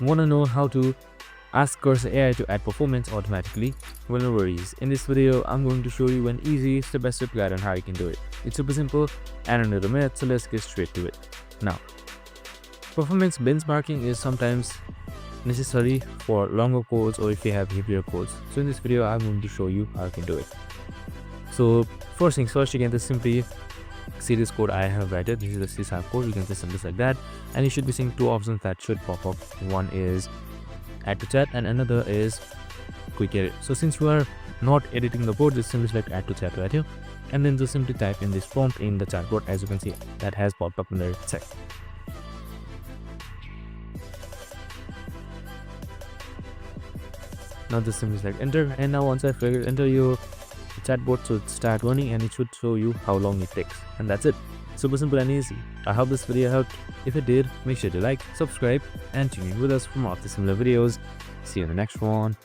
Want to know how to ask Cursor AI to add performance automatically? Well, no worries. In this video, I'm going to show you an easy step-by-step guide on how you can do it. It's super simple and under a minute, so let's get straight to it. Now, performance benchmarking is sometimes necessary for longer codes or if you have heavier codes. So in this video, I'm going to show you how you can do it. So first things first, you can just simply see this code I have written. This is the C# code. You can just simply select that, and you should be seeing two options that should pop up. One is add to chat and another is quick edit. So since you are not editing the code, just simply select add to chat right here, and then just simply type in this prompt in the chatbot. As you can see, that has popped up in the right side. Now just simply select enter, and now once I enter your chatbot should start running and it should show you how long it takes, and that's it. Super simple and easy. I hope this video helped. If it did, make sure to like, subscribe, and tune in with us for more of the similar videos. See you in the next one.